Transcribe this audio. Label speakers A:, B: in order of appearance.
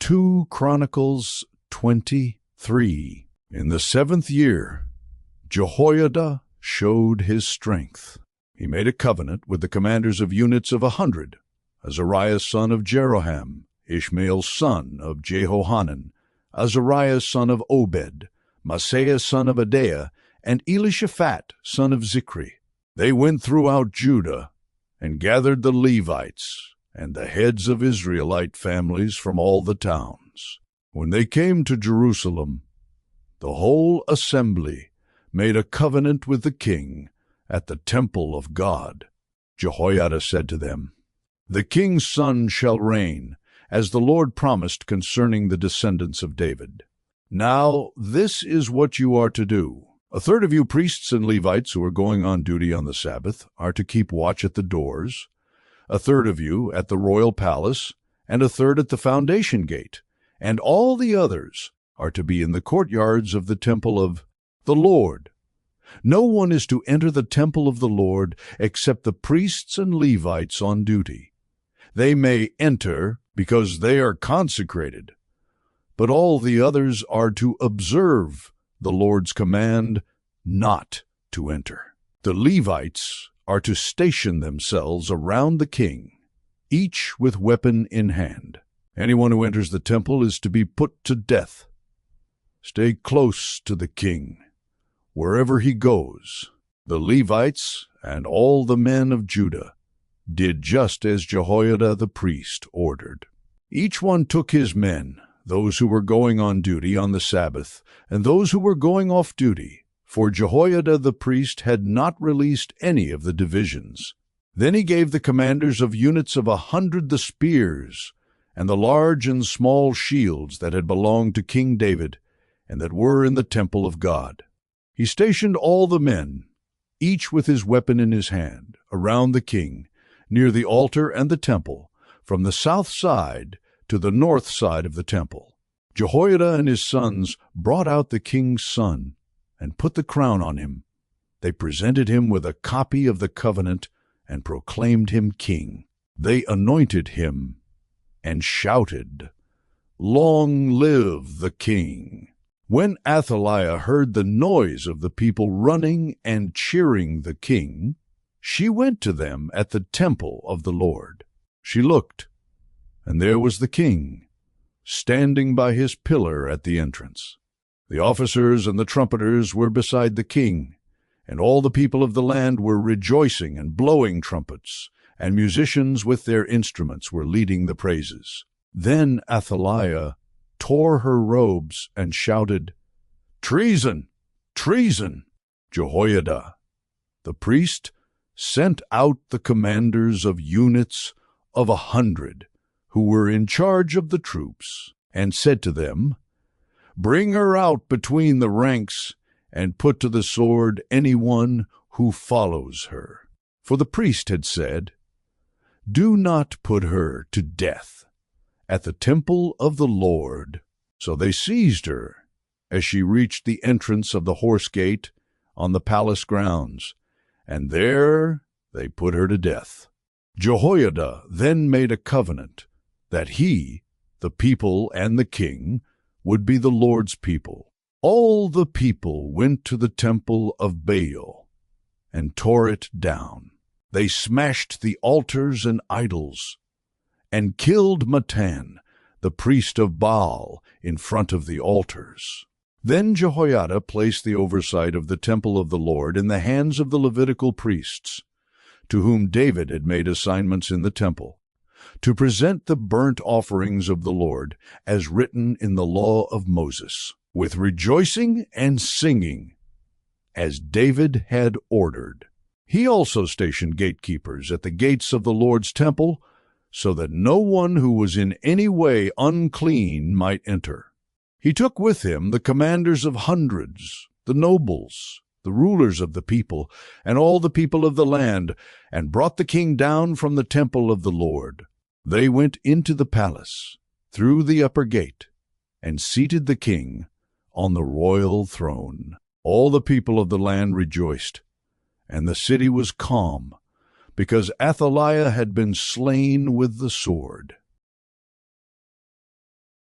A: 2 Chronicles 23. In the 7th year, Jehoiada showed his strength. He made a covenant with the commanders of units of 100, Azariah son of Jeroham, Ishmael son of Jehohanan, Azariah son of Obed, Maaseiah son of Adaiah, and Elishaphat son of Zichri. They went throughout Judah and gathered the Levites and the heads of Israelite families from all the towns. When they came to Jerusalem, the whole assembly made a covenant with the king at the temple of God. Jehoiada said to them, "The king's son shall reign, as the Lord promised concerning the descendants of David. Now this is what you are to do. A third of you priests and Levites who are going on duty on the Sabbath are to keep watch at the doors, a third of you at the royal palace, and a third at the foundation gate, and all the others are to be in the courtyards of the temple of the Lord. No one is to enter the temple of the Lord except the priests and Levites on duty. They may enter because they are consecrated, but all the others are to observe the Lord's command not to enter. The Levites are to station themselves around the king, each with weapon in hand. Anyone who enters the temple is to be put to death. Stay close to the king wherever he goes." The Levites and all the men of Judah did just as Jehoiada the priest ordered. Each one took his men, those who were going on duty on the Sabbath, and those who were going off duty, for Jehoiada the priest had not released any of the divisions. Then he gave the commanders of units of 100 the spears, and the large and small shields that had belonged to King David, and that were in the temple of God. He stationed all the men, each with his weapon in his hand, around the king, near the altar and the temple, from the south side to the north side of the temple. Jehoiada and his sons brought out the king's son and put the crown on him. They presented him with a copy of the covenant and proclaimed him king. They anointed him and shouted, "Long live the king!" When Athaliah heard the noise of the people running and cheering the king, she went to them at the temple of the Lord. She looked, and there was the king, standing by his pillar at the entrance. The officers and the trumpeters were beside the king, and all the people of the land were rejoicing and blowing trumpets, and musicians with their instruments were leading the praises. Then Athaliah tore her robes and shouted, "Treason! Treason!" Jehoiada, the priest, sent out the commanders of units of 100 who were in charge of the troops, and said to them, "Bring her out between the ranks, and put to the sword anyone who follows her." For the priest had said, "Do not put her to death at the temple of the Lord." So they seized her as she reached the entrance of the horse gate on the palace grounds, and there they put her to death. Jehoiada then made a covenant that he, the people, and the king would be the Lord's people. All the people went to the temple of Baal and tore it down. They smashed the altars and idols and killed Matan, the priest of Baal, in front of the altars. Then Jehoiada placed the oversight of the temple of the Lord in the hands of the Levitical priests, to whom David had made assignments in the temple, to present the burnt offerings of the Lord, as written in the law of Moses, with rejoicing and singing, as David had ordered. He also stationed gatekeepers at the gates of the Lord's temple, so that no one who was in any way unclean might enter. He took with him the commanders of hundreds, the nobles, the rulers of the people, and all the people of the land, and brought the king down from the temple of the Lord. They went into the palace, through the upper gate, and seated the king on the royal throne. All the people of the land rejoiced, and the city was calm, because Athaliah had been slain with the sword.